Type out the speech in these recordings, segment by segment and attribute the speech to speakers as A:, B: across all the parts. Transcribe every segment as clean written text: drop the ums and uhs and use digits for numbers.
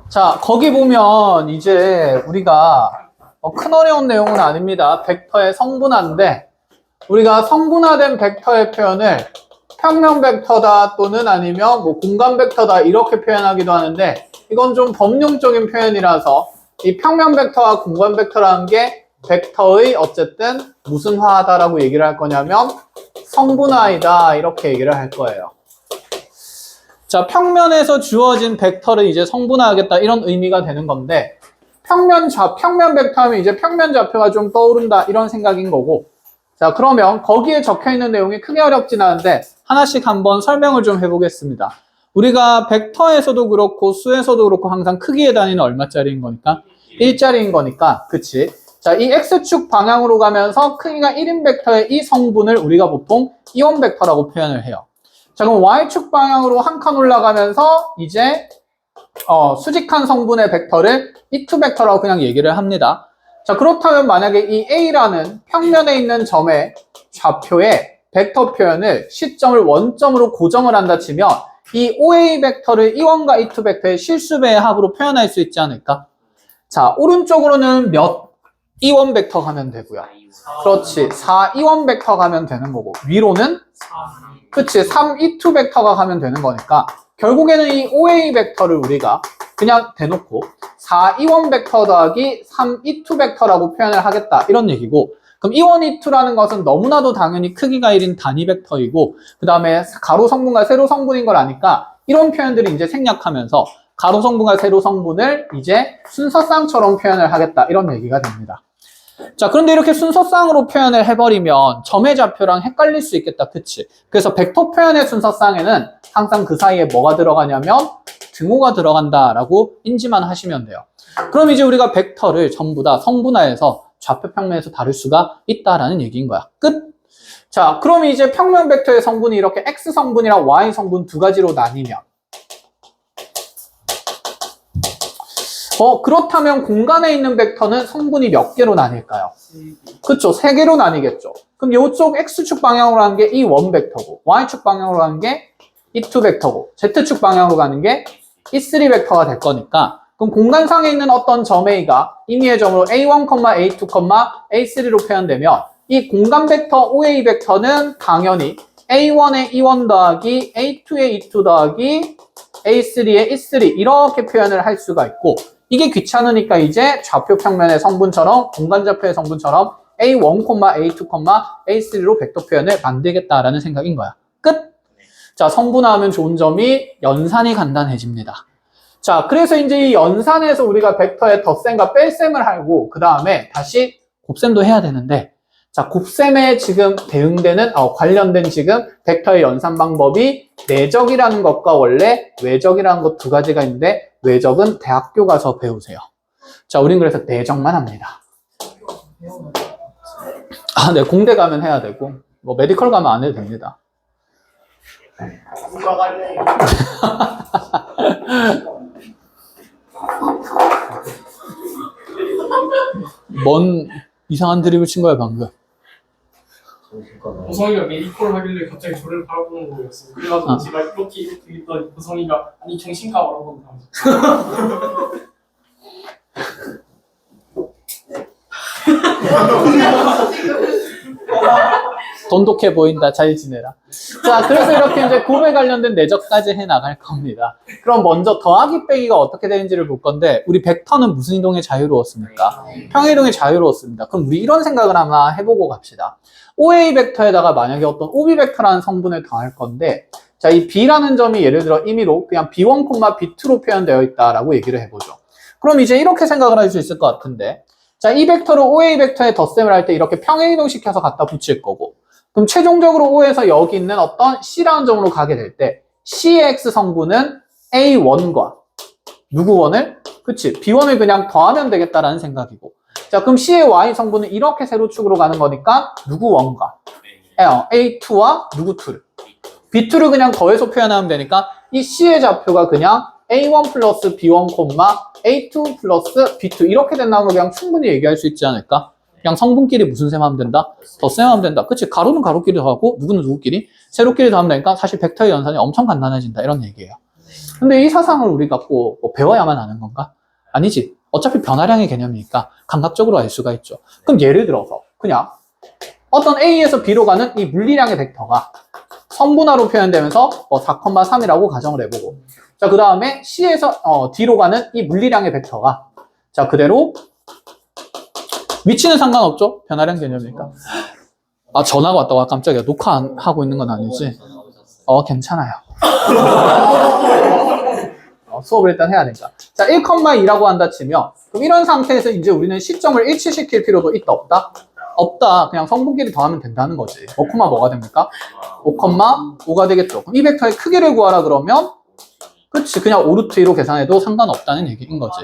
A: 자, 거기 보면 이제 우리가 큰 어려운 내용은 아닙니다. 벡터의 성분화인데 우리가 성분화된 벡터의 표현을 평면 벡터다 또는 아니면 뭐 공간 벡터다 이렇게 표현하기도 하는데 이건 좀 법령적인 표현이라서 이 평면 벡터와 공간 벡터라는 게 벡터의 어쨌든 무슨 화다라고 얘기를 할 거냐면 성분화이다 이렇게 얘기를 할 거예요. 자, 평면에서 주어진 벡터를 이제 성분화하겠다 이런 의미가 되는 건데 평면 벡터 하면 이제 평면 좌표가 좀 떠오른다 이런 생각인 거고 자, 그러면 거기에 적혀 있는 내용이 크게 어렵진 않은데 하나씩 한번 설명을 좀 해보겠습니다. 우리가 벡터에서도 그렇고 수에서도 그렇고 항상 크기의 단위는 얼마짜리인 거니까? 1짜리인 거니까 그치? 자, 이 X축 방향으로 가면서 크기가 1인 벡터의 이 성분을 우리가 보통 이원 벡터라고 표현을 해요. 자, 그럼 Y축 방향으로 한 칸 올라가면서 이제 수직한 성분의 벡터를 E2 벡터라고 그냥 얘기를 합니다. 자, 그렇다면 만약에 이 A라는 평면에 있는 점의 좌표에 벡터 표현을 시점을 원점으로 고정을 한다 치면 이 OA 벡터를 E1과 E2 벡터의 실수배의 합으로 표현할 수 있지 않을까? 자, 오른쪽으로는 몇 E1 벡터 가면 되고요. 그렇지, 4 E1 벡터 가면 되는 거고 위로는 그치, 3 E2 벡터가 가면 되는 거니까 결국에는 이 OA 벡터를 우리가 그냥 대놓고 4 E1 벡터 더하기 3 E2 벡터라고 표현을 하겠다 이런 얘기고 그럼 E1, E2라는 것은 너무나도 당연히 크기가 1인 단위 벡터이고 그 다음에 가로 성분과 세로 성분인 걸 아니까 이런 표현들이 이제 생략하면서 가로 성분과 세로 성분을 이제 순서쌍처럼 표현을 하겠다 이런 얘기가 됩니다. 자, 그런데 이렇게 순서쌍으로 표현을 해버리면 점의 좌표랑 헷갈릴 수 있겠다, 그치? 그래서 벡터 표현의 순서쌍에는 항상 그 사이에 뭐가 들어가냐면 등호가 들어간다라고 인지만 하시면 돼요. 그럼 이제 우리가 벡터를 전부 다 성분화해서 좌표 평면에서 다룰 수가 있다라는 얘기인 거야. 끝! 자, 그럼 이제 평면 벡터의 성분이 이렇게 X 성분이랑 Y 성분 두 가지로 나뉘면 그렇다면 공간에 있는 벡터는 성분이 몇 개로 나뉠까요? 그쵸, 3개로 나뉘겠죠. 그럼 이쪽 X축 방향으로 가는 게 E1 벡터고 Y축 방향으로 가는 게 E2 벡터고 Z축 방향으로 가는 게 E3 벡터가 될 거니까 그럼 공간상에 있는 어떤 점 A가 임의의 점으로 A1, A2, A3로 표현되면 이 공간 벡터 OA 벡터는 당연히 A1의 E1 더하기 A2의 E2 더하기 A3의 E3 이렇게 표현을 할 수가 있고 이게 귀찮으니까 이제 좌표 평면의 성분처럼 공간 좌표의 성분처럼 A1, A2, A3로 벡터 표현을 만들겠다라는 생각인 거야. 끝! 자, 성분화하면 좋은 점이 연산이 간단해집니다. 자, 그래서 이제 이 연산에서 우리가 벡터의 덧셈과 뺄셈을 하고 그 다음에 다시 곱셈도 해야 되는데 자, 곱셈에 지금 대응되는 관련된 지금 벡터의 연산 방법이 내적이라는 것과 원래 외적이라는 것 두 가지가 있는데 외적은 대학교 가서 배우세요. 자, 우린 그래서 내적만 합니다. 아, 네, 공대 가면 해야 되고 뭐 메디컬 가면 안 해도 됩니다. 뭔 이상한 드립을 친 거야 방금.
B: 보성이가 메디컬 하길래 갑자기 저를 바라보는 거였어요. 그래가지고 제가 이렇게 했더니 보성이가 아니 정신과 뭐라고 한다.
A: 돈독해 보인다. 잘 지내라. 자, 그래서 이렇게 이제 곱에 관련된 내적까지 해 나갈 겁니다. 그럼 먼저 더하기 빼기가 어떻게 되는지를 볼 건데 우리 벡터는 무슨 이동에 자유로웠습니까? 평행이동에 자유로웠습니다. 그럼 우리 이런 생각을 하나 해보고 갑시다. OA 벡터에다가 만약에 어떤 OB 벡터라는 성분을 더할 건데 자, 이 B라는 점이 예를 들어 임의로 그냥 B1, B2로 표현되어 있다라고 얘기를 해보죠. 그럼 이제 이렇게 생각을 할 수 있을 것 같은데 자, 이 벡터를 OA 벡터에 덧셈을 할 때 이렇게 평행이동 시켜서 갖다 붙일 거고 그럼 최종적으로 O에서 여기 있는 어떤 C라는 점으로 가게 될 때 C의 X 성분은 A1과 누구 원을? 그치, B1을 그냥 더하면 되겠다라는 생각이고 자, 그럼 C의 Y 성분은 이렇게 세로축으로 가는 거니까 누구 원과 A2와 누구 2를 B2를 그냥 더해서 표현하면 되니까 이 C의 좌표가 그냥 A1 플러스 B1, A2 플러스 B2 이렇게 된다는 걸 그냥 충분히 얘기할 수 있지 않을까? 그냥 성분끼리 무슨 셈하면 된다? 덧셈하면 된다. 그치? 가로는 가로끼리 더하고 누구는 누구끼리? 세로끼리 더하면 되니까 사실 벡터의 연산이 엄청 간단해진다. 이런 얘기예요. 근데 이 사상을 우리가 꼭 뭐 배워야만 아는 건가? 아니지. 어차피 변화량의 개념이니까 감각적으로 알 수가 있죠. 그럼 예를 들어서 그냥 어떤 A에서 B로 가는 이 물리량의 벡터가 성분화로 표현되면서 4,3이라고 가정을 해보고, 자, 그 다음에 C에서 D로 가는 이 물리량의 벡터가, 자, 그대로 위치는 상관없죠? 변화량 개념이니까. 아, 전화가 왔다고. 깜짝이야. 녹화하고 있는 건 아니지? 괜찮아요. 수업을 일단 해야 되니까. 자, 1,2라고 한다 치면, 그럼 이런 상태에서 이제 우리는 시점을 일치시킬 필요도 있다, 없다? 없다. 그냥 성분끼리 더하면 된다는 거지. 5, 뭐가 됩니까? 5,5가 되겠죠. 그럼 이 벡터의 크기를 구하라 그러면, 그치. 그냥 5루트 2로 계산해도 상관없다는 얘기인 거지.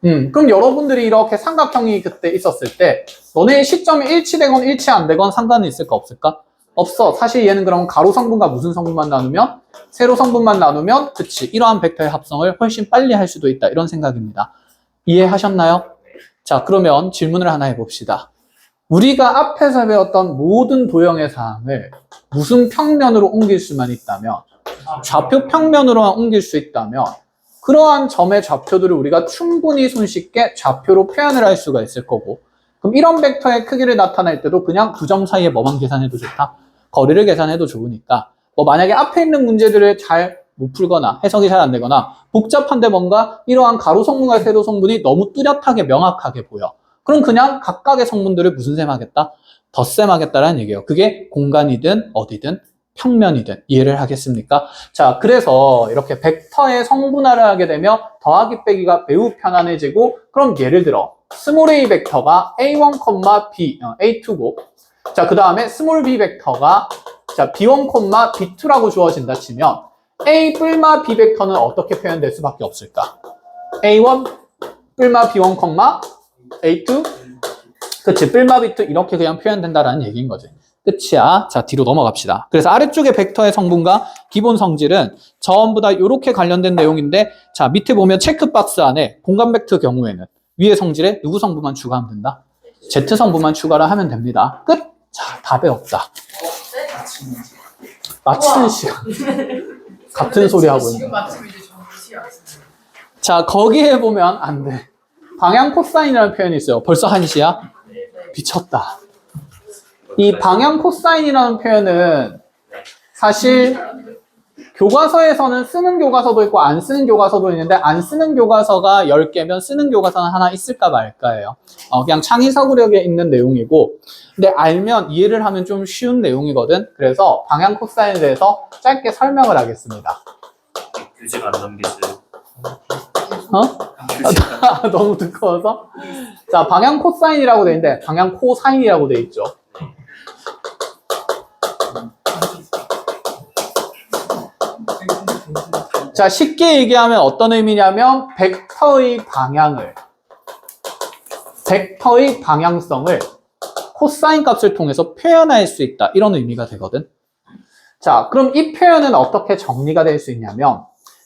A: 그럼 여러분들이 이렇게 삼각형이 그때 있었을 때, 너네의 시점이 일치되건 일치 안 되건 상관은 있을까, 없을까? 없어. 사실 얘는 그럼 가로 성분과 무슨 성분만 나누면? 세로 성분만 나누면, 그치. 이러한 벡터의 합성을 훨씬 빨리 할 수도 있다. 이런 생각입니다. 이해하셨나요? 자, 그러면 질문을 하나 해봅시다. 우리가 앞에서 배웠던 모든 도형의 사항을 무슨 평면으로 옮길 수만 있다면, 좌표 평면으로만 옮길 수 있다면, 그러한 점의 좌표들을 우리가 충분히 손쉽게 좌표로 표현을 할 수가 있을 거고, 그럼 이런 벡터의 크기를 나타낼 때도 그냥 두 점 사이에 뭐만 계산해도 좋다? 거리를 계산해도 좋으니까, 만약에 앞에 있는 문제들을 잘 못 풀거나 해석이 잘 안 되거나 복잡한데 뭔가 이러한 가로 성분과 세로 성분이 너무 뚜렷하게 명확하게 보여. 그럼 그냥 각각의 성분들을 무슨 셈 하겠다? 덧셈 하겠다라는 얘기예요. 그게 공간이든 어디든 평면이든. 이해를 하겠습니까? 자, 그래서 이렇게 벡터의 성분화를 하게 되면 더하기 빼기가 매우 편안해지고, 그럼 예를 들어 스몰 a 벡터가 a1, b, a2고, 자, 그 다음에 스몰 b 벡터가 자, b1, b2라고 주어진다 치면 a 뿔마 b 벡터는 어떻게 표현될 수밖에 없을까? a1 뿔마 b1, a2, 그치, 뿔마 b2 이렇게 그냥 표현된다라는 얘기인 거지. 끝이야. 자, 뒤로 넘어갑시다. 그래서 아래쪽의 벡터의 성분과 기본 성질은 전부 다 이렇게 관련된 내용인데, 자, 밑에 보면 체크박스 안에 공간 벡터 경우에는 위의 성질에 누구 성분만 추가하면 된다? Z 성분만 추가를 하면 됩니다. 끝! 자, 다 배웠다. 마치는 시간. 같은 소리 하고 있는. 자, 거기에 보면 안 돼. 방향 코사인이라는 표현이 있어요. 벌써 1시야? 미쳤다. 이 방향 코사인이라는 표현은 사실 교과서에서는 쓰는 교과서도 있고 안 쓰는 교과서도 있는데, 안 쓰는 교과서가 10개면 쓰는 교과서는 하나 있을까 말까예요. 그냥 창의사고력에 있는 내용이고, 근데 알면 이해를 하면 좀 쉬운 내용이거든. 그래서 방향 코사인에 대해서 짧게 설명을 하겠습니다.
C: 교직 안 넘기세요.
A: 너무 두꺼워서? 자, 방향 코사인이라고 돼 있는데 방향 코사인이라고 돼 있죠. 자, 쉽게 얘기하면 어떤 의미냐면 벡터의 방향성을 코사인 값을 통해서 표현할 수 있다. 이런 의미가 되거든. 자, 그럼 이 표현은 어떻게 정리가 될 수 있냐면,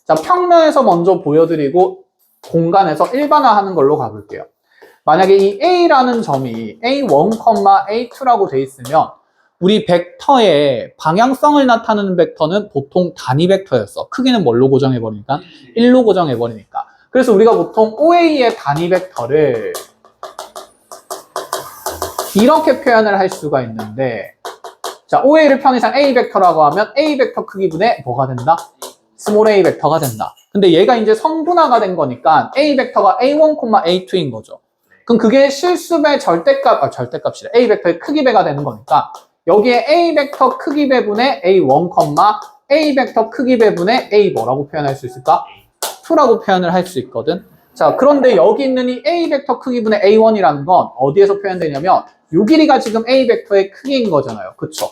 A: 자, 평면에서 먼저 보여드리고 공간에서 일반화하는 걸로 가볼게요. 만약에 이 A라는 점이 A1, A2라고 돼 있으면 우리 벡터의 방향성을 나타내는 벡터는 보통 단위 벡터였어. 크기는 뭘로 고정해버리니까? 1로 고정해버리니까. 그래서 우리가 보통 OA의 단위 벡터를 이렇게 표현을 할 수가 있는데, 자, OA를 편의상 A 벡터라고 하면 A 벡터 크기분의 뭐가 된다? 스몰 a 벡터가 된다. 근데 얘가 이제 성분화가 된 거니까 A 벡터가 A1, A2인 거죠. 그럼 그게 실수배 절대값이래. A 벡터의 크기배가 되는 거니까 여기에 A 벡터 크기배분의 A1, A 벡터 크기배분의 A 뭐라고 표현할 수 있을까? 2라고 표현을 할 수 있거든. 자, 그런데 여기 있는 이 A 벡터 크기분의 A1이라는 건 어디에서 표현되냐면 요 길이가 지금 A 벡터의 크기인 거잖아요. 그쵸?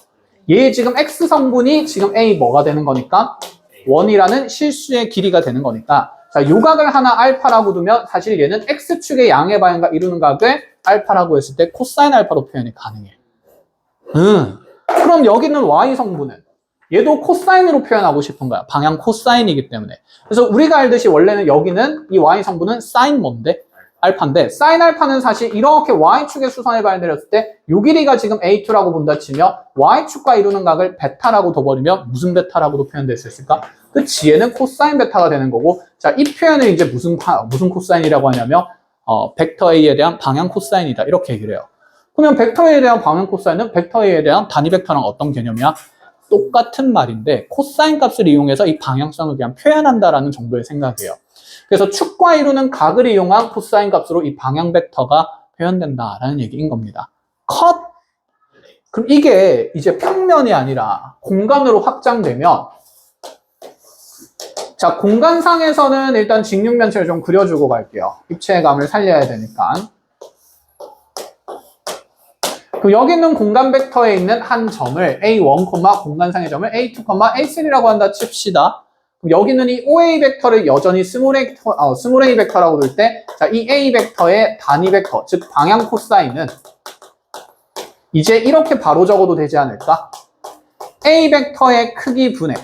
A: 얘 지금 X 성분이 지금 A 뭐가 되는 거니까 1이라는 실수의 길이가 되는 거니까, 자, 요 각을 하나 알파라고 두면 사실 얘는 X축의 양의 방향과 이루는 각을 알파라고 했을 때 코사인 알파로 표현이 가능해. 그럼 여기 있는 Y 성분은 얘도 코사인으로 표현하고 싶은 거야. 방향 코사인이기 때문에. 그래서 우리가 알듯이 원래는 여기는 이 Y 성분은 사인 뭔데? 알파인데, 사인 알파는 사실 이렇게 Y축의 수선을 발견했을 때 요 길이가 지금 A2라고 본다 치면 Y축과 이루는 각을 베타라고 둬버리면 무슨 베타라고도 표현될 수 있을까? 그치, 얘는 코사인 베타가 되는 거고, 자, 이 표현을 이제 무슨 코사인이라고 하냐면, 벡터 A에 대한 방향 코사인이다. 이렇게 얘기를 해요. 그러면 벡터 A에 대한 방향 코사인은 벡터 A에 대한 단위 벡터랑 어떤 개념이야? 똑같은 말인데, 코사인 값을 이용해서 이 방향성을 그냥 표현한다라는 정도의 생각이에요. 그래서 축과 이루는 각을 이용한 코사인 값으로 이 방향 벡터가 표현된다라는 얘기인 겁니다. 컷! 그럼 이게 이제 평면이 아니라 공간으로 확장되면, 자, 공간상에서는 일단 직육면체를 좀 그려주고 갈게요. 입체감을 살려야 되니까. 그럼 여기 있는 공간 벡터에 있는 한 점을 A1, 공간상의 점을 A2, A3라고 한다 칩시다. 그럼 여기 있는 이 OA 벡터를 여전히 스몰 A 벡터라고 둘 때, 자, 이 A 벡터의 단위 벡터, 즉 방향 코사인은 이제 이렇게 바로 적어도 되지 않을까? A 벡터의 크기 분의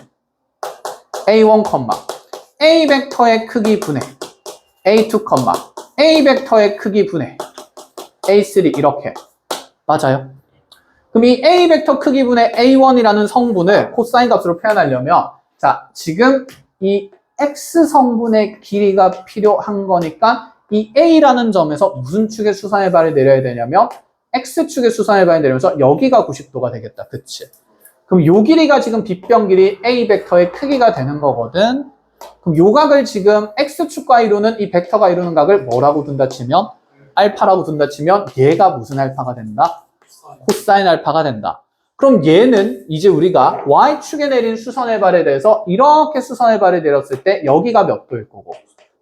A: A1, A 벡터의 크기 분의 A2, A 벡터의 크기 분의 A3 이렇게. 맞아요. 그럼 이 A 벡터 크기 분의 A1이라는 성분을 코사인 값으로 표현하려면, 자, 지금 이 X 성분의 길이가 필요한 거니까 이 A라는 점에서 무슨 축의 수선의 발을 내려야 되냐면 X축의 수선의 발을 내리면서 여기가 90도가 되겠다. 그치? 그럼 요 길이가 지금 빗변 길이 A 벡터의 크기가 되는 거거든. 그럼 요 각을 지금 X축과 이루는 이 벡터가 이루는 각을 뭐라고 둔다 치면? 알파라고 둔다 치면 얘가 무슨 알파가 된다? 코사인 알파가 된다. 그럼 얘는 이제 우리가 Y축에 내린 수선의 발에 대해서 이렇게 수선의 발을 내렸을 때 여기가 몇 도일 거고?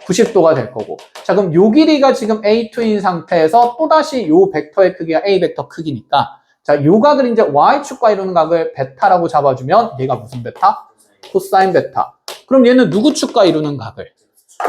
A: 90도가 될 거고. 자, 그럼 요 길이가 지금 A2인 상태에서 또다시 요 벡터의 크기가 A 벡터 크기니까, 자, 요 각을 이제 Y축과 이루는 각을 베타라고 잡아주면 얘가 무슨 베타? 코사인 베타. 그럼 얘는 누구 축과 이루는 각을?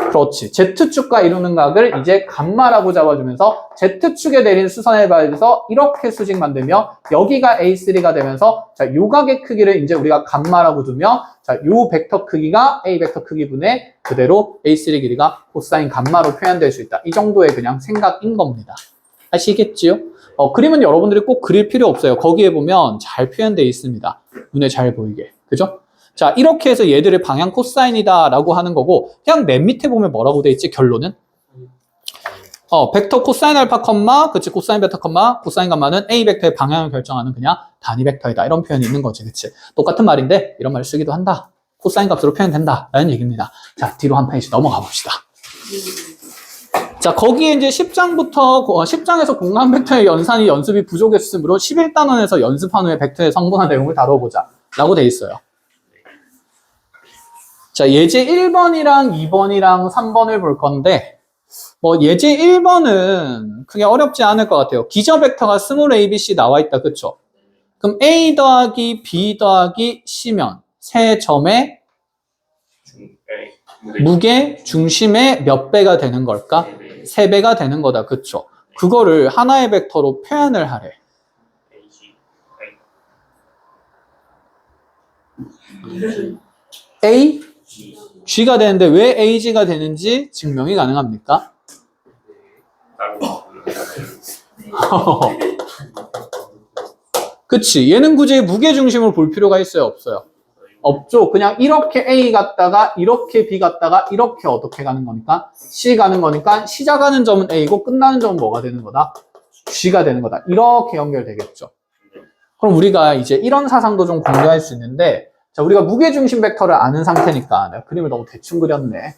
A: 그렇지. Z축과 이루는 각을 이제 감마라고 잡아주면서 Z축에 내린 수선의 발에서 이렇게 수직 만들면 여기가 A3가 되면서, 자, 요 각의 크기를 이제 우리가 감마라고 두면, 자, 요 벡터 크기가 A 벡터 크기분의 그대로 A3 길이가 코사인 감마로 표현될 수 있다. 이 정도의 그냥 생각인 겁니다. 아시겠지요? 그림은 여러분들이 꼭 그릴 필요 없어요. 거기에 보면 잘 표현되어 있습니다. 눈에 잘 보이게. 그죠? 자, 이렇게 해서 얘들을 방향 코사인이다 라고 하는 거고, 그냥 맨 밑에 보면 뭐라고 돼 있지? 결론은? 벡터 코사인 알파 컴마, 그치? 코사인 베타 컴마, 코사인 감마는 A 벡터의 방향을 결정하는 그냥 단위 벡터이다. 이런 표현이 있는 거지. 그치? 똑같은 말인데 이런 말을 쓰기도 한다. 코사인 값으로 표현된다. 라는 얘기입니다. 자, 뒤로 한 페이지 넘어가 봅시다. 자, 거기에 이제 10장에서 공간 벡터의 연산이 연습이 부족했으므로 11단원에서 연습한 후에 벡터의 성분화 내용을 다뤄보자. 라고 돼 있어요. 자, 예제 1번이랑 2번이랑 3번을 볼 건데, 예제 1번은 크게 어렵지 않을 것 같아요. 기저 벡터가 스몰 ABC 나와 있다. 그쵸? 그럼 A 더하기 B 더하기 C면 세 점의 무게 중심의 몇 배가 되는 걸까? 3배가 되는 거다. 그쵸? 그거를 하나의 벡터로 표현을 하래. A, G가 되는데 왜 AG가 되는지 증명이 가능합니까? 그치? 얘는 굳이 무게중심을 볼 필요가 있어요? 없어요? 없죠. 그냥 이렇게 A 갔다가 이렇게 B 갔다가 이렇게 어떻게 가는 거니까? C 가는 거니까 시작하는 점은 A고 끝나는 점은 뭐가 되는 거다? G가 되는 거다. 이렇게 연결되겠죠. 그럼 우리가 이제 이런 사상도 좀 공유할 수 있는데, 자, 우리가 무게중심 벡터를 아는 상태니까, 내가 그림을 너무 대충 그렸네.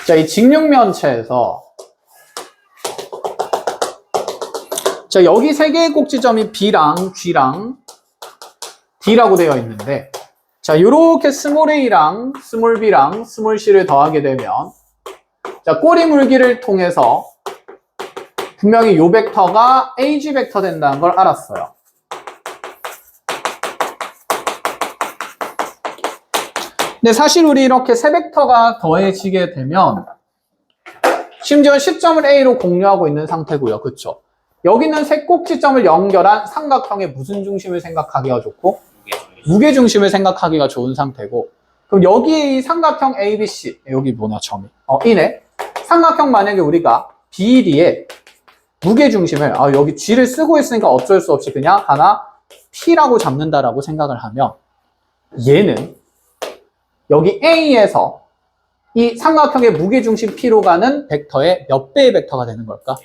A: 자, 이 직육면체에서, 자, 여기 세 개의 꼭지점이 B랑 G랑 D라고 되어 있는데, 자, 요렇게 스몰 A랑 스몰 B랑 스몰 C를 더하게 되면, 자, 꼬리 물기를 통해서 분명히 요 벡터가 AG 벡터 된다는 걸 알았어요. 근데 사실 우리 이렇게 세 벡터가 더해지게 되면 심지어 시점을 A로 공유하고 있는 상태고요. 그쵸? 여기는 세 꼭지점을 연결한 삼각형의 무슨 중심을 생각하기가 좋고? 무게중심을 생각하기가 좋은 상태고, 그럼 여기 이 삼각형 ABC, 여기 뭐냐 점이? 이네. 삼각형 만약에 우리가 BD에 무게중심을 여기 G를 쓰고 있으니까 어쩔 수 없이 그냥 하나 P라고 잡는다라고 생각을 하면 얘는 여기 A에서 이 삼각형의 무게중심 P로 가는 벡터의 몇 배의 벡터가 되는 걸까?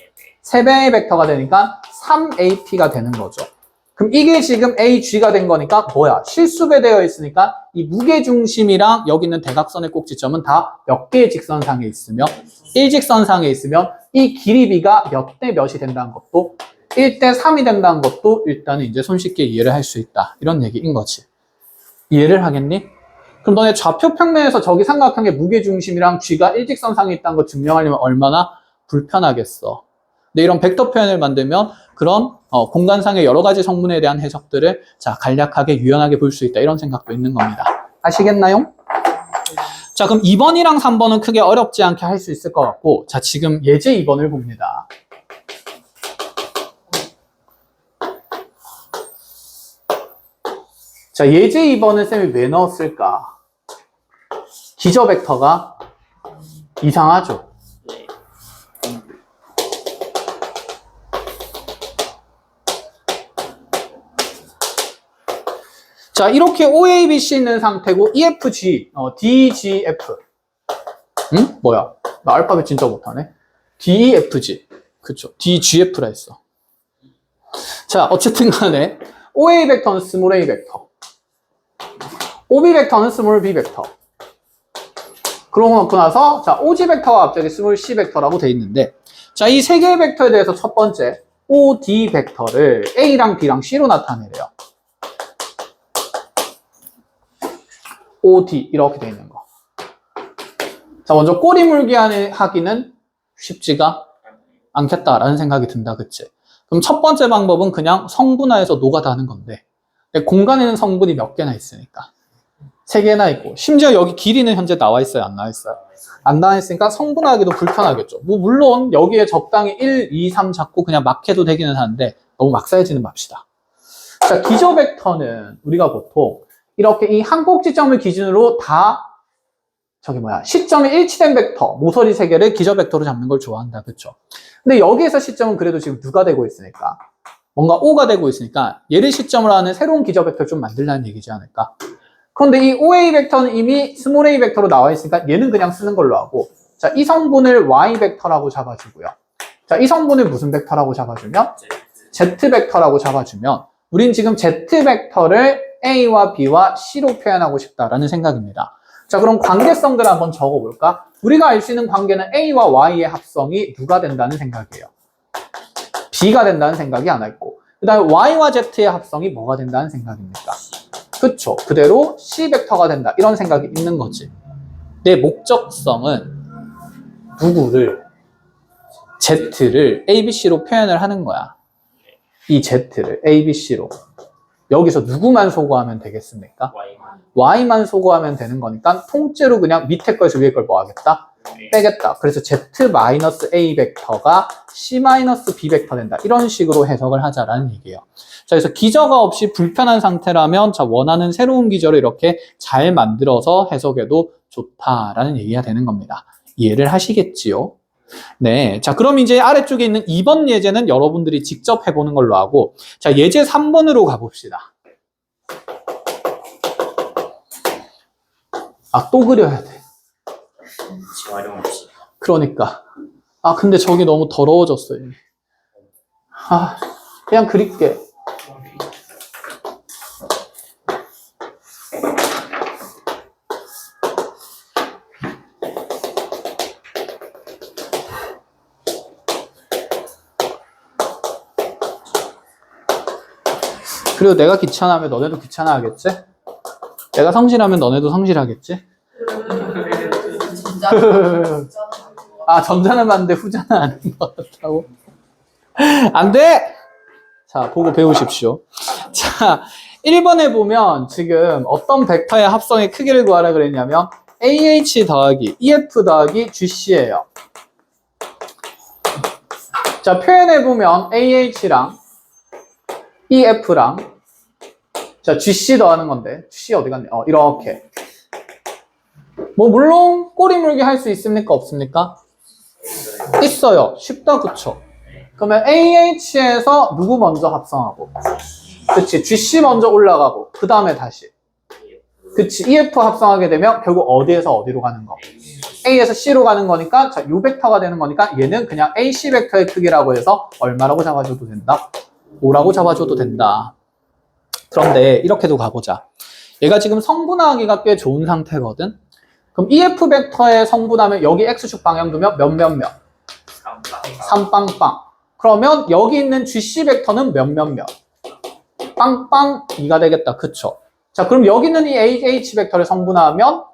A: 3배의 벡터가 되니까 3AP가 되는 거죠. 그럼 이게 지금 AG가 된 거니까 뭐야? 실수배 되어 있으니까 이 무게중심이랑 여기 있는 대각선의 꼭지점은 다 몇 개의 직선상에 있으며 일직선상에 있으면 이 길이비가 몇 대 몇이 된다는 것도 1대 3이 된다는 것도 일단은 이제 손쉽게 이해를 할 수 있다. 이런 얘기인 거지. 이해를 하겠니? 그럼 너네 좌표 평면에서 저기 삼각형의 무게중심이랑 G가 일직선상에 있다는 거 증명하려면 얼마나 불편하겠어. 근데 이런 벡터 표현을 만들면 그런 공간상의 여러 가지 성분에 대한 해석들을 자 간략하게 유연하게 볼 수 있다. 이런 생각도 있는 겁니다. 아시겠나요? 자, 그럼 2번이랑 3번은 크게 어렵지 않게 할 수 있을 것 같고, 자, 지금 예제 2번을 봅니다. 자, 예제 2번은 쌤이 왜 넣었을까? 기저 벡터가 이상하죠? 자, 이렇게 OABC 있는 상태고 EFG, DGF. 응? 뭐야? 나 알파벳 진짜 못하네. DEFG. 그쵸. DGF라 했어. 자, 어쨌든 간에 OA 벡터는 스몰 a 벡터. OB 벡터는 스몰 b 벡터. 그러고 놓고 나서 자, OG 벡터가 갑자기 스몰 c 벡터라고 돼 있는데 자, 이 세 개의 벡터에 대해서 첫 번째 OD 벡터를 A랑 B랑 C로 나타내래요. OD 이렇게 돼 있는 거. 자, 먼저 꼬리 물기 하기는 쉽지가 않겠다라는 생각이 든다, 그치? 그럼 첫 번째 방법은 그냥 성분화해서 노가다는 건데 공간에는 성분이 몇 개나 있으니까 3개나 있고 심지어 여기 길이는 현재 나와 있어요, 안 나와 있어요? 안 나와 있으니까 성분화하기도 불편하겠죠. 뭐 물론 여기에 적당히 1, 2, 3 잡고 그냥 막 해도 되기는 하는데 너무 막 쌓여지는 맙시다. 자, 기저 벡터는 우리가 보통 이렇게 이 한 꼭지점을 기준으로 다 시점이 일치된 벡터, 모서리 3개를 기저 벡터로 잡는 걸 좋아한다. 그쵸? 근데 여기에서 시점은 그래도 지금 누가 되고 있으니까 뭔가 O가 되고 있으니까 얘를 시점으로 하는 새로운 기저 벡터를 좀 만들라는 얘기지 않을까? 그런데 이 OA 벡터는 이미 스몰 a 벡터로 나와 있으니까 얘는 그냥 쓰는 걸로 하고 자, 이 성분을 Y 벡터라고 잡아주고요. 자, 이 성분을 무슨 벡터라고 잡아주면? Z 벡터라고 잡아주면 우린 지금 Z 벡터를 A와 B와 C로 표현하고 싶다라는 생각입니다. 자, 그럼 관계성들을 한번 적어볼까? 우리가 알 수 있는 관계는 A와 Y의 합성이 누가 된다는 생각이에요? B가 된다는 생각이 안 있고 그 다음에 Y와 Z의 합성이 뭐가 된다는 생각입니까? 그쵸? 그대로 C 벡터가 된다 이런 생각이 있는 거지. 내 목적성은 누구를? Z를 ABC로 표현을 하는 거야. 이 Z를 ABC로 여기서 누구만 소거하면 되겠습니까? Y만 소거하면 되는 거니까 통째로 그냥 밑에 거에서 위에 걸 뭐 하겠다? 빼겠다. 그래서 Z-A 벡터가 C-B 벡터 된다. 이런 식으로 해석을 하자라는 얘기예요. 자, 그래서 기저가 없이 불편한 상태라면 자, 원하는 새로운 기저를 이렇게 잘 만들어서 해석해도 좋다라는 얘기가 되는 겁니다. 이해를 하시겠지요? 네. 자, 그럼 이제 아래쪽에 있는 2번 예제는 여러분들이 직접 해보는 걸로 하고 자, 예제 3번으로 가봅시다. 또 그려야 돼.
C: 재활용하지.
A: 그러니까. 근데 저기 너무 더러워졌어요. 그냥 그릴게. 그리고 내가 귀찮아하면 너네도 귀찮아하겠지? 내가 성실하면 너네도 성실하겠지?
D: 진짜.
A: 전자는 맞는데 후자는 아닌 것 같다고? 안 돼! 자, 보고 배우십시오. 자, 1번에 보면 지금 어떤 벡터의 합성의 크기를 구하라 그랬냐면 AH 더하기 EF 더하기 GC예요. 자, 표현해보면 AH랑 EF랑 자, GC 더하는 건데 GC 어디 갔니? 이렇게 뭐 물론 꼬리 물기 할 수 있습니까? 없습니까? 있어요. 쉽다, 그쵸? 그러면 AH에서 누구 먼저 합성하고? 그치, GC 먼저 올라가고 그 다음에 다시 그치, EF 합성하게 되면 결국 어디에서 어디로 가는 거? A에서 C로 가는 거니까 자, 요 벡터가 되는 거니까 얘는 그냥 AC 벡터의 크기라고 해서 얼마라고 잡아줘도 된다? 5라고 잡아줘도 된다. 그런데 이렇게도 가보자. 얘가 지금 성분화하기가 꽤 좋은 상태거든. 그럼 EF 벡터의 성분하면 여기 X축 방향 두면 몇? 3빵빵. 그러면 여기 있는 GC 벡터는 몇? 빵빵 2가 되겠다. 그쵸? 자, 그럼 여기 있는 이 AH 벡터를 성분화하면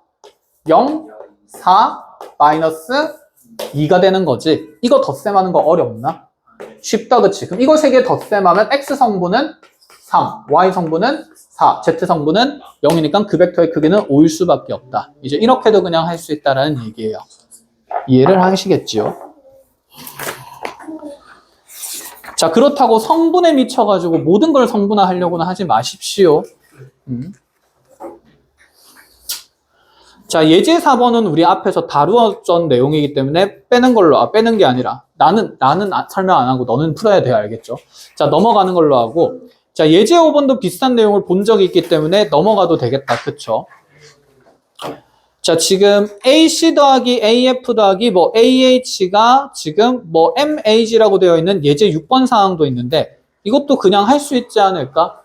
A: 0, 4, 마이너스 2가 되는 거지. 이거 덧셈하는 거 어렵나? 쉽다, 그치? 그럼 이거 3개 덧셈하면 X 성분은 3, Y 성분은 4, Z 성분은 0이니까 그 벡터의 크기는 5일 수밖에 없다. 이제 이렇게도 그냥 할 수 있다라는 얘기예요. 이해를 하시겠지요? 자, 그렇다고 성분에 미쳐가지고 모든 걸 성분화하려고는 하지 마십시오. 자, 예제 4번은 우리 앞에서 다루었던 내용이기 때문에 빼는 걸로, 빼는 게 아니라 나는 설명 안 하고 너는 풀어야 돼요. 알겠죠? 자, 넘어가는 걸로 하고, 자, 예제 5번도 비슷한 내용을 본 적이 있기 때문에 넘어가도 되겠다. 그쵸? 자, 지금 AC 더하기 AF 더하기 뭐 AH가 지금 뭐 MAG라고 되어 있는 예제 6번 사항도 있는데 이것도 그냥 할 수 있지 않을까?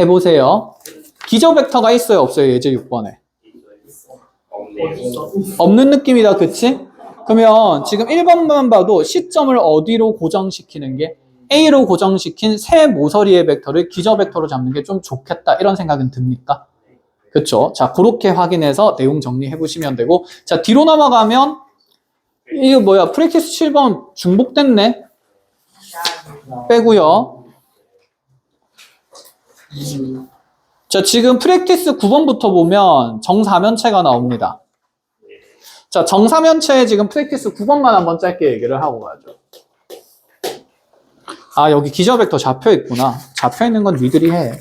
A: 해보세요. 기저 벡터가 있어요, 없어요? 예제 6번에. 없는 느낌이다, 그치? 그러면 지금 1번만 봐도 시점을 어디로 고정시키는 게 A로 고정시킨 새 모서리의 벡터를 기저 벡터로 잡는 게 좀 좋겠다 이런 생각은 듭니까? 그쵸? 자, 그렇게 확인해서 내용 정리해 보시면 되고, 자, 뒤로 넘어가면 이거 뭐야? 프랙티스 7번 중복됐네? 빼고요. 자, 지금 프랙티스 9번부터 보면 정사면체가 나옵니다. 자, 정사면체 지금 프랙티스 9번만 한번 짧게 얘기를 하고 가죠. 아, 여기 기저 벡터 잡혀 있구나. 잡혀 있는 건 니들이 해.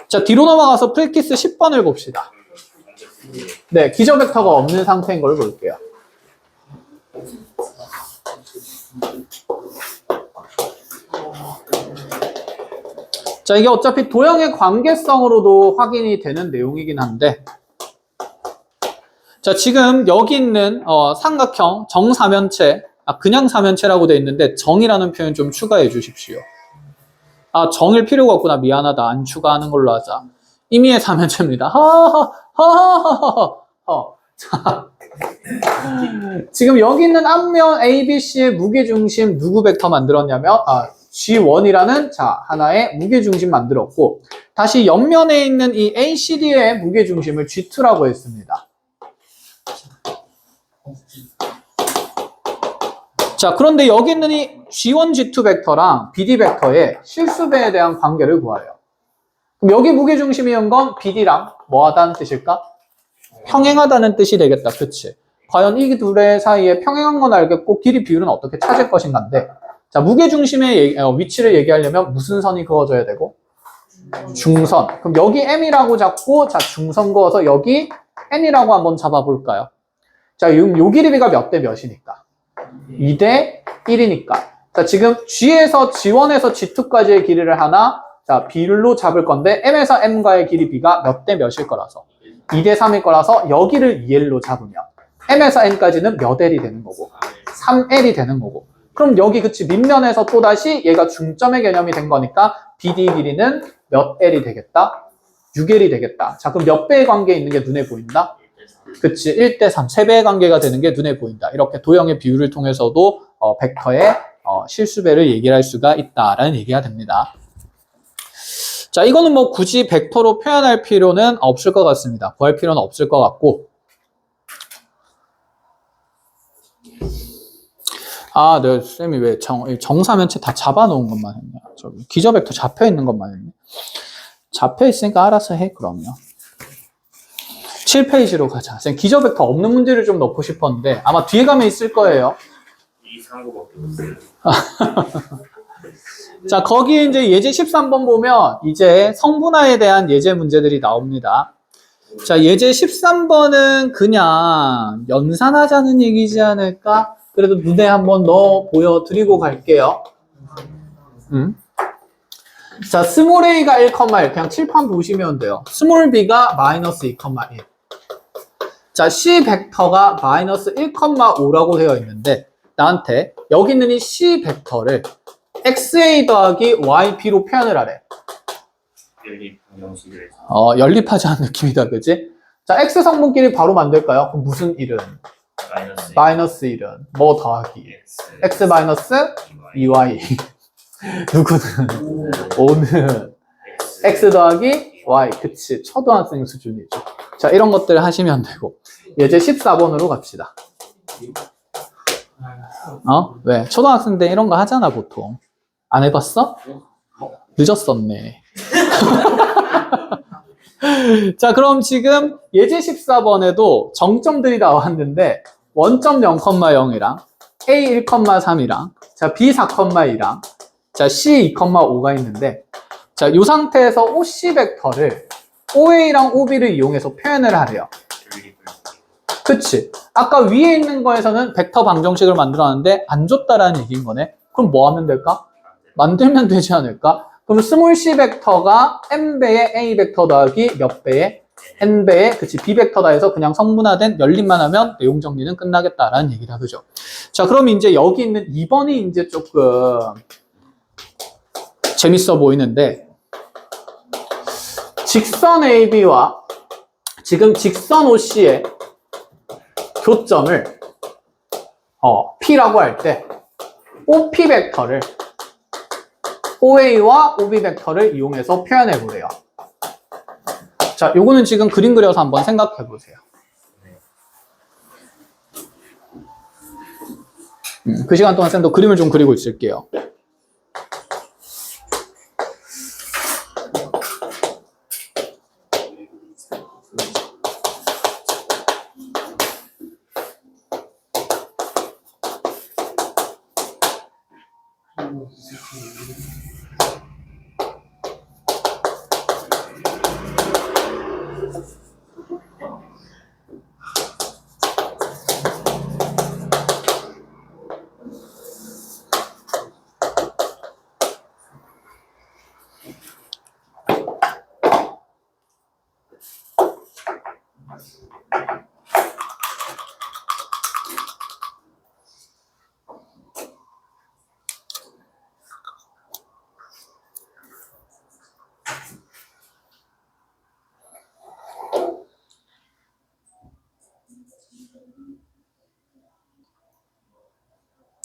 A: 자, 뒤로 넘어가서 프랙티스 10번을 봅시다. 네, 기저 벡터가 없는 상태인 걸 볼게요. 자, 이게 어차피 도형의 관계성으로도 확인이 되는 내용이긴 한데, 자, 지금 여기 있는 삼각형 정사면체, 그냥 사면체라고 되어 있는데 정이라는 표현 좀 추가해 주십시오. 아, 정일 필요가 없구나. 미안하다. 안 추가하는 걸로 하자. 임의의 사면체입니다. 자, 지금 여기 있는 앞면 ABC의 무게중심 누구 벡터 만들었냐면 G1이라는 자 하나의 무게중심 만들었고 다시 옆면에 있는 이 ACD의 무게중심을 G2라고 했습니다. 자, 그런데 여기 있는 이 G1, G2 벡터랑 BD 벡터의 실수배에 대한 관계를 구하래요. 그럼 여기 무게중심이온 건 BD랑 뭐 하다는 뜻일까? 평행하다는 뜻이 되겠다. 그치? 과연 이 둘의 사이에 평행한 건 알겠고 길이 비율은 어떻게 찾을 것인가인데 자, 무게중심의 위치를 얘기하려면 무슨 선이 그어져야 되고? 중선. 그럼 여기 M이라고 잡고 자, 중선 그어서 여기 N이라고 한번 잡아볼까요? 자, 요 길이가 몇 대 몇이니까? 2대 1이니까. 자, 지금 G에서 G1에서 G2까지의 길이를 하나, 자, B로 잡을 건데, M에서 M과의 길이 B가 몇 대 몇일 거라서, 2대 3일 거라서, 여기를 2L로 잡으면, M에서 N까지는 몇 L이 되는 거고, 3L이 되는 거고. 그럼 여기 그치, 밑면에서 또다시 얘가 중점의 개념이 된 거니까, BD 길이는 몇 L이 되겠다? 6L이 되겠다. 자, 그럼 몇 배의 관계에 있는 게 눈에 보인다? 그치, 1대 3, 3배의 관계가 되는 게 눈에 보인다. 이렇게 도형의 비율을 통해서도 벡터의 실수배를 얘기를 할 수가 있다라는 얘기가 됩니다. 자, 이거는 뭐 굳이 벡터로 표현할 필요는 없을 것 같습니다. 구할 필요는 없을 것 같고. 아, 네, 쌤이 왜 정사면체 다 잡아놓은 것만 했냐. 저기 기저 벡터 잡혀 있는 것만 했네. 잡혀 있으니까 알아서 해, 그러면. 7페이지로 가자. 쌤 기저 벡터 없는 문제를 좀 넣고 싶었는데 아마 뒤에 가면 있을 거예요.
C: 이상한 거밖에 없어요.
A: 자, 거기에 이제 예제 13번 보면 이제 성분화에 대한 예제 문제들이 나옵니다. 자, 예제 13번은 그냥 연산하자는 얘기지 않을까? 그래도 눈에 한번 넣어 보여드리고 갈게요. 자, 스몰 a가 1,1 그냥 칠판 보시면 돼요. 스몰 b가 마이너스 2,1. 자, c 벡터가 마이너스 1,5라고 되어 있는데 나한테 여기 있는 이 c 벡터를 xa 더하기 yp로 표현을 하래.
C: 연립 방정식을
A: 연립하지 않은 느낌이다, 그지? 자, x 성분끼리 바로 만들까요? 그럼 무슨 1은?
C: 마이너스
A: 마이너스 1은 뭐 더하기? x 마이너스 2y. 누구는? 5는 x 더하기 y. 그치, 초등학생 수준이죠. 자, 이런 것들 하시면 되고. 예제 14번으로 갑시다. 왜? 초등학생 때 이런 거 하잖아, 보통. 안 해봤어? 늦었었네. 자, 그럼 지금 예제 14번에도 정점들이 나왔는데 원점 0,0이랑 a 1,3이랑 자, b 4,2랑 자, c 2,5가 있는데 자, 이 상태에서 OC 벡터를 OA랑 OB를 이용해서 표현을 하래요. 그치? 아까 위에 있는 거에서는 벡터 방정식을 만들었는데 안 줬다라는 얘기인 거네. 그럼 뭐 하면 될까? 만들면 되지 않을까? 그럼 스몰 c 벡터가 n배의 a 벡터 더하기 몇 배의 n배의 그치 b 벡터다 해서 그냥 성분화된 연립만 하면 내용 정리는 끝나겠다라는 얘기다. 그죠? 자, 그럼 이제 여기 있는 2번이 이제 조금 재밌어 보이는데 직선 AB와 지금 직선 OC의 교점을 P라고 할 때 OP 벡터를 OA와 OB 벡터를 이용해서 표현해 보래요. 자, 요거는 지금 그림 그려서 한번 생각해 보세요. 그 시간 동안 쌤도 그림을 좀 그리고 있을게요.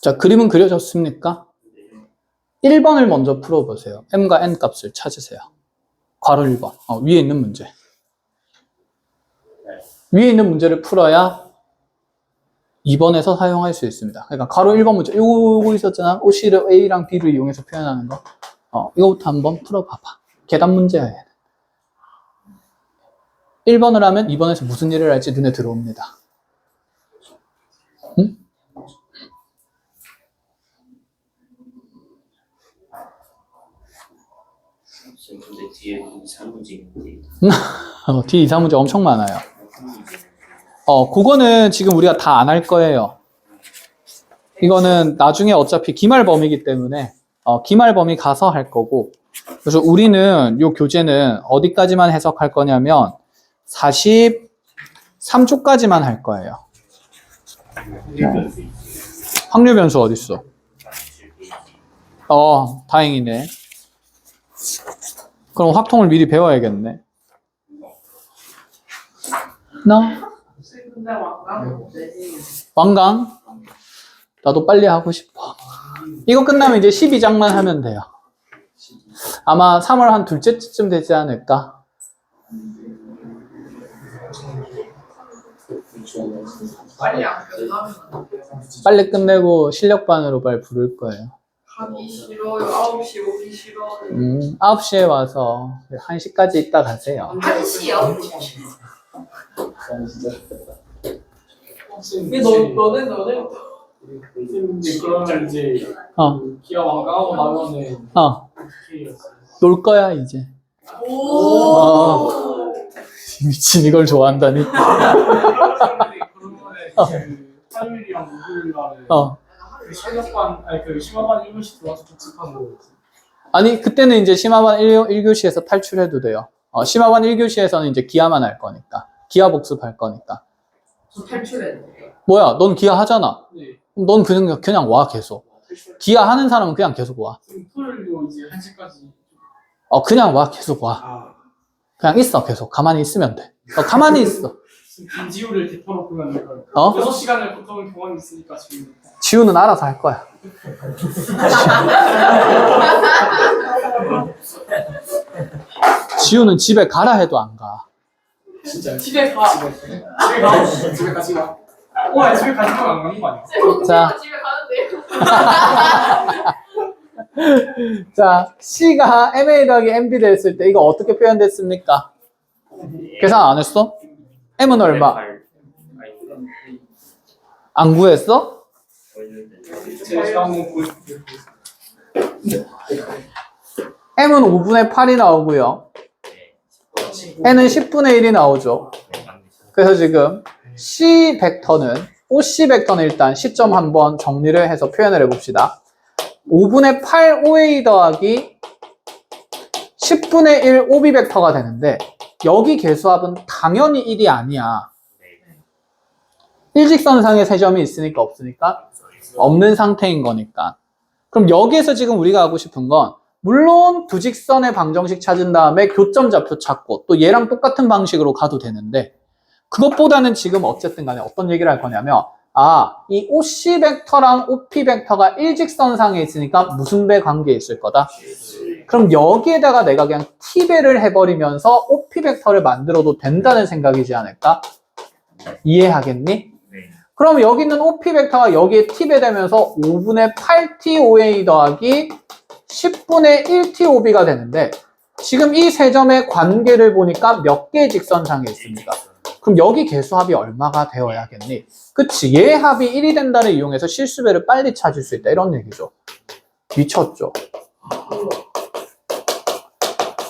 A: 자, 그림은 그려졌습니까? 1번을 먼저 풀어보세요. m과 n 값을 찾으세요. 괄호 1번. 위에 있는 문제. 위에 있는 문제를 풀어야 2번에서 사용할 수 있습니다. 그러니까 괄호 1번 문제. 요거 있었잖아. OC를 A랑 B를 이용해서 표현하는 거. 이거부터 한번 풀어봐봐. 계단 문제여야 돼. 1번을 하면 2번에서 무슨 일을 할지 눈에 들어옵니다. 응?
C: 근데 뒤에 3문제인데
A: 뒤에 2, 3문제 엄청 많아요. 그거는 지금 우리가 다 안 할 거예요. 이거는 나중에 어차피 기말 범위이기 때문에 기말 범위 가서 할 거고. 그래서 우리는 이 교재는 어디까지만 해석할 거냐면 43초까지만 할 거예요. 확률 변수 어딨어? 다행이네. 그럼 확통을 미리 배워야겠네.
D: 근데 왕강 되지.
A: 왕강? 나도 빨리 하고 싶어. 이거 끝나면 이제 12장만 하면 돼요. 아마 3월 한 둘째 주쯤 되지 않을까?
D: 빨리 안 끝나면
A: 빨리 끝내고 실력반으로 빨리 부를 거예요.
D: 가기 싫어요. 9시 오기 싫어요.
A: 9시에 와서 1시까지 있다 가세요.
D: 1시요? 너네
B: 근데 그러면 이제 기아 왕강하고 나면은 어떻게 해요?
A: 놀 거야 이제.
D: 오.
A: 미친 이걸 좋아한다니.
B: 그러면은 화요일이랑 목요일 날에
A: 어.
B: 그 실력반 아니 그 심화반 1교시 들어와서 복습하는 거였어.
A: 아니, 그때는 이제 심화반 1교시에서 탈출해도 돼요. 심화반 1교시에서는 이제 기하만 할 거니까. 기하 복습할 거니까.
D: 저 탈출했는데.
A: 뭐야, 넌 기하 하잖아.
B: 네.
A: 그럼 넌 그냥 와, 계속. 기하 하는 사람은 그냥 계속 와.
B: 지금 토요일도 이제 1시까지.
A: 그냥 와, 계속 와.
B: 아.
A: 그냥 있어, 계속. 가만히 있으면 돼. 가만히 있어.
B: 지금 김지우를 대표로 보면 될까요?
A: 어?
B: 6시간을 보통 경험이 있으니까 지금.
A: 지우는 알아서 할 거야. 지우는 집에 가라 해도 안 가.
B: 진짜 집에 가. 집에 가. 집에 가지 마. 집에 가지 마. 안 가는 거 아니야?
A: 자.
D: 집에 가는데요.
A: 자, C가 MA 더하기 MB 됐을 때 이거 어떻게 표현됐습니까? 계산 안 했어? M은 얼마? 안 구했어?
B: 제가 한번 보여줄게요.
A: M은 5분의 8이 나오고요. N은 10분의 1이 나오죠. 그래서 지금 C 벡터는, OC 벡터는 일단 시점 한번 정리를 해서 표현을 해봅시다. 5분의 8 OA 더하기 10분의 1 OB 벡터가 되는데 여기 개수합은 당연히 1이 아니야. 일직선상에 세 점이 있으니까 없으니까? 없는 상태인 거니까. 그럼 여기에서 지금 우리가 하고 싶은 건 물론 두 직선의 방정식 찾은 다음에 교점 좌표 찾고 또 얘랑 똑같은 방식으로 가도 되는데 그것보다는 지금 어쨌든 간에 어떤 얘기를 할 거냐면 이 OC 벡터랑 OP 벡터가 일직선상에 있으니까 무슨 배 관계에 있을 거다? 그럼 여기에다가 내가 그냥 T배를 해버리면서 OP 벡터를 만들어도 된다는 생각이지 않을까? 이해하겠니? 그럼 여기 있는 OP 벡터가 여기에 T배 되면서 5분의 8TOA 더하기 10분의 1TOB가 되는데 지금 이 세 점의 관계를 보니까 몇 개의 직선상에 있습니까? 그럼 여기 개수합이 얼마가 되어야겠니? 그치, 얘 합이 1이 된다를 이용해서 실수배를 빨리 찾을 수 있다 이런 얘기죠. 미쳤죠?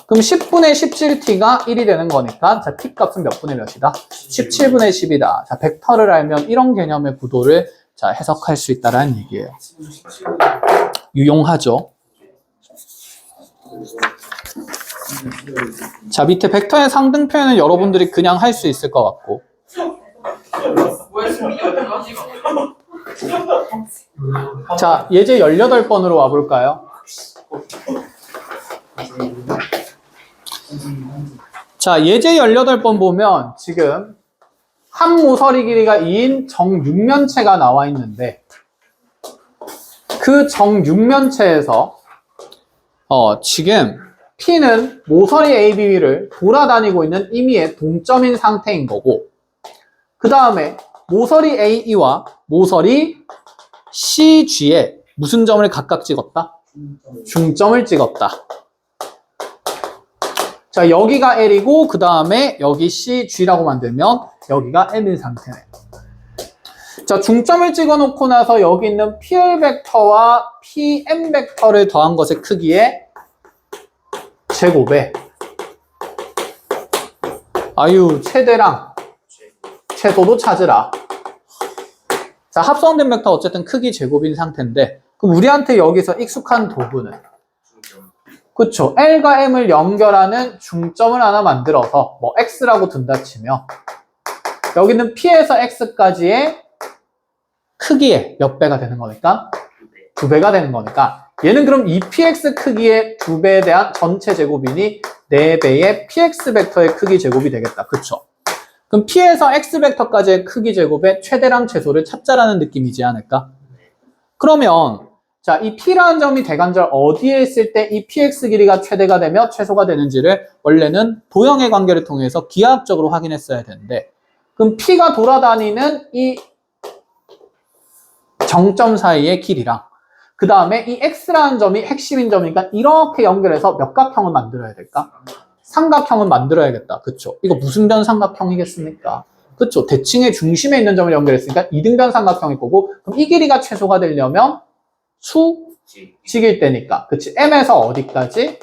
A: 그럼 10분의 17t가 1이 되는 거니까 자, t 값은 몇 분의 몇이다? 17분의 10이다. 자, 벡터를 알면 이런 개념의 구도를 자, 해석할 수 있다는 얘기예요. 유용하죠? 자, 밑에 벡터의 상등 표현은 여러분들이 그냥 할 수 있을 것 같고
D: 왜 숨이 어디가지가?
A: 자, 예제 18번으로 와볼까요? 자, 예제 18번 보면 지금 한 모서리 길이가 2인 정육면체가 나와 있는데 그 정육면체에서 지금 P는 모서리 AB를 돌아다니고 있는 임의의 동점인 상태인 거고 그 다음에 모서리 AE와 모서리 CG에 무슨 점을 각각 찍었다? 중점을 찍었다. 자, 여기가 L이고 그 다음에 여기 CG라고 만들면 여기가 M인 상태네. 자, 중점을 찍어 놓고 나서 여기 있는 PL 벡터와 PM 벡터를 더한 것의 크기의 제곱에 최대랑 최소도 찾으라. 자, 합성된 벡터 어쨌든 크기 제곱인 상태인데 그럼 우리한테 여기서 익숙한 도구는 그쵸, L과 M을 연결하는 중점을 하나 만들어서 뭐 X라고 둔다 치면 여기는 P에서 X까지의 크기의 몇 배가 되는 거니까? 2배가 되는 거니까 얘는 그럼 이 PX 크기의 2배에 대한 전체 제곱이니 4배의 PX 벡터의 크기 제곱이 되겠다. 그쵸? 그럼 P에서 X 벡터까지의 크기 제곱의 최대랑 최소를 찾자라는 느낌이지 않을까? 그러면 자, 이 P라는 점이 대관절 어디에 있을 때 이 PX 길이가 최대가 되며 최소가 되는지를 원래는 도형의 관계를 통해서 기하학적으로 확인했어야 되는데 그럼 P가 돌아다니는 이 정점 사이의 길이랑 그 다음에 이 X라는 점이 핵심인 점이니까 이렇게 연결해서 몇 각형을 만들어야 될까? 삼각형을 만들어야겠다. 그쵸? 이거 무슨 변 삼각형이겠습니까? 그쵸? 대칭의 중심에 있는 점을 연결했으니까 이등변 삼각형일 거고 그럼 이 길이가 최소가 되려면 수직일 때니까 그치? M에서 어디까지?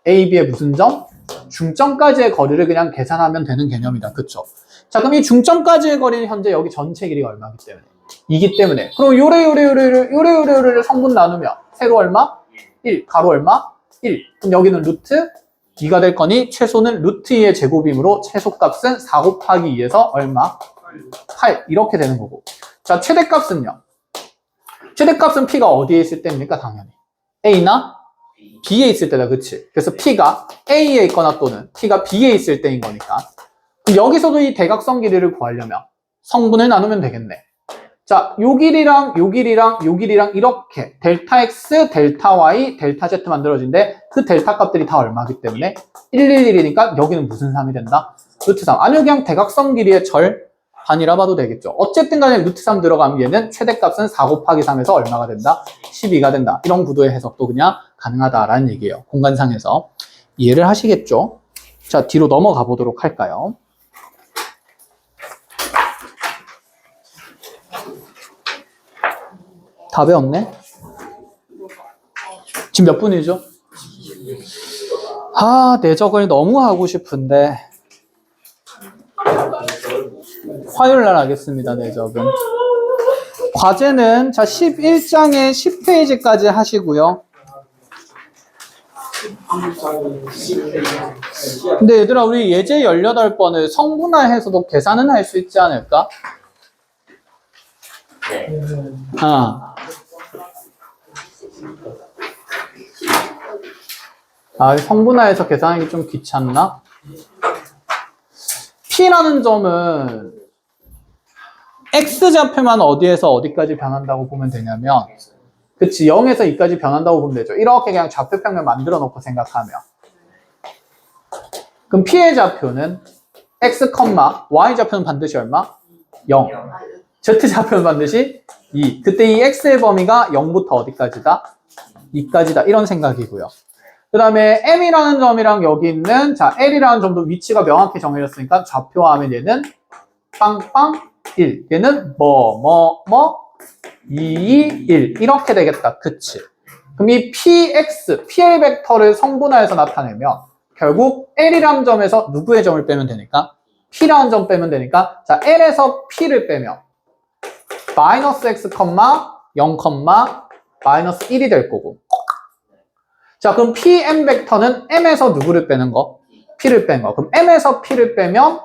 A: A, B의 무슨 점? 중점까지의 거리를 그냥 계산하면 되는 개념이다. 그쵸? 자, 그럼 이 중점까지의 거리는 현재 여기 전체 길이가 얼마이기 때문에 이기 때문에. 그럼 요래요래를 성분 나누면 세로 얼마? 1, 가로 얼마? 1. 그럼 여기는 루트 2가 될 거니 최소는 루트 2의 제곱이므로 최소값은 4 곱하기 2에서 얼마? 8. 이렇게 되는 거고. 자, 최대값은요? 최대값은 P가 어디에 있을 때입니까? 당연히 A나 B에 있을 때다. 그치? 그래서 P가 A에 있거나 또는 P가 B에 있을 때인 거니까. 그럼 여기서도 이 대각선 길이를 구하려면 성분을 나누면 되겠네. 자, 요 길이랑 요 길이랑 요 길이랑 이렇게 델타 X, 델타 Y, 델타 Z 만들어진데 그 델타 값들이 다 얼마기 때문에 111이니까 여기는 무슨 3이 된다? 루트 3. 아니면 그냥 대각선 길이의 절반이라 봐도 되겠죠. 어쨌든 간에 루트 3 들어가면 얘는 최대값은 4 곱하기 3에서 얼마가 된다? 12가 된다. 이런 구도의 해석도 그냥 가능하다라는 얘기예요. 공간상에서. 이해를 하시겠죠? 자, 뒤로 넘어가 보도록 할까요? 다 배웠네? 지금 몇 분이죠? 아, 내적을 너무 하고 싶은데 화요일 날 하겠습니다. 내적은 과제는 자 11장에 10페이지까지 하시고요. 근데 얘들아, 우리 예제 18번을 성분화해서도 계산은 할 수 있지 않을까?
C: 네.
A: 성분화해서 계산하기 좀 귀찮나? P라는 점은 X좌표만 어디에서 어디까지 변한다고 보면 되냐면, 그치, 0에서 2까지 변한다고 보면 되죠. 이렇게 그냥 좌표평면 만들어 놓고 생각하면. 그럼 P의 좌표는 X, Y좌표는 반드시 얼마? 0. Z좌표는 반드시 2. 그때 이 X의 범위가 0부터 어디까지다? 2까지다. 이런 생각이고요. 그 다음에 M이라는 점이랑 여기 있는 자 L이라는 점도 위치가 명확히 정해졌으니까 좌표화하면 얘는 빵빵 1. 얘는 2, 1. 이렇게 되겠다. 그치? 그럼 이 PX, PL 벡터를 성분화해서 나타내면 결국 L이라는 점에서 누구의 점을 빼면 되니까? P라는 점 빼면 되니까 자 L에서 P를 빼면 마이너스 X, 0, 마이너스 1이 될 거고. 자, 그럼 PM 벡터는 M에서 누구를 빼는 거? P를 뺀 거. 그럼 M에서 P를 빼면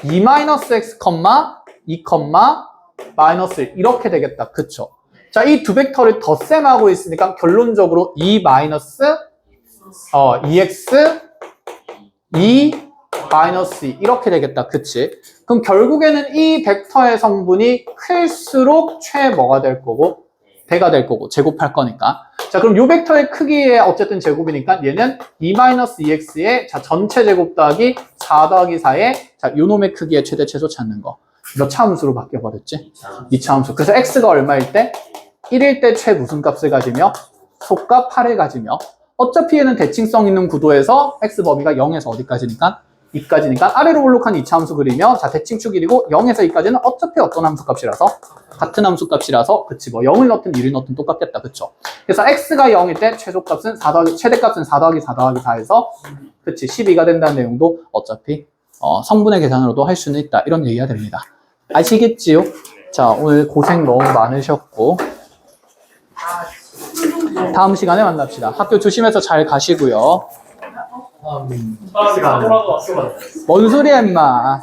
A: 2 마이너스 X, 2, 마이너스 1 이렇게 되겠다. 그쵸? 자, 이 두 벡터를 덧셈하고 있으니까 결론적으로 2 마이너스 2x 2 마이너스 2 이렇게 되겠다. 그치? 그럼 결국에는 이 벡터의 성분이 클수록 뭐가 될 거고? 배가 될 거고 제곱할 거니까. 자, 그럼 요 벡터의 크기의 어쨌든 제곱이니까 얘는 2-2x의 자 전체 제곱 더하기 4 더하기 4의 자 요놈의 크기의 최대 최소 찾는 거. 몇 차 함수로 바뀌어버렸지? 2차 함수. 그래서 x가 얼마일 때? 1일 때 최 무슨 값을 가지며? 속값 8을 가지며. 어차피 얘는 대칭성 있는 구도에서 x 범위가 0에서 어디까지니까? 2까지니까 아래로 올록한 2차 함수 그리며 자 대칭축 1이고 0에서 2까지는 어차피 어떤 함수 값이라서 같은 함수 값이라서 그치 뭐 0을 넣든 1을 넣든 똑같겠다. 그쵸? 그래서 x가 0일 때 최소값은 4 더하기 최대값은 4 더하기 4 더하기 4에서 그치 12가 된다는 내용도 어차피 성분의 계산으로도 할 수는 있다. 이런 얘기가 됩니다. 아시겠지요? 자, 오늘 고생 너무 많으셨고 다음 시간에 만납시다. 학교 조심해서 잘 가시고요.
B: 다 돌아도 왔어.
A: 뭔 소리야 임마.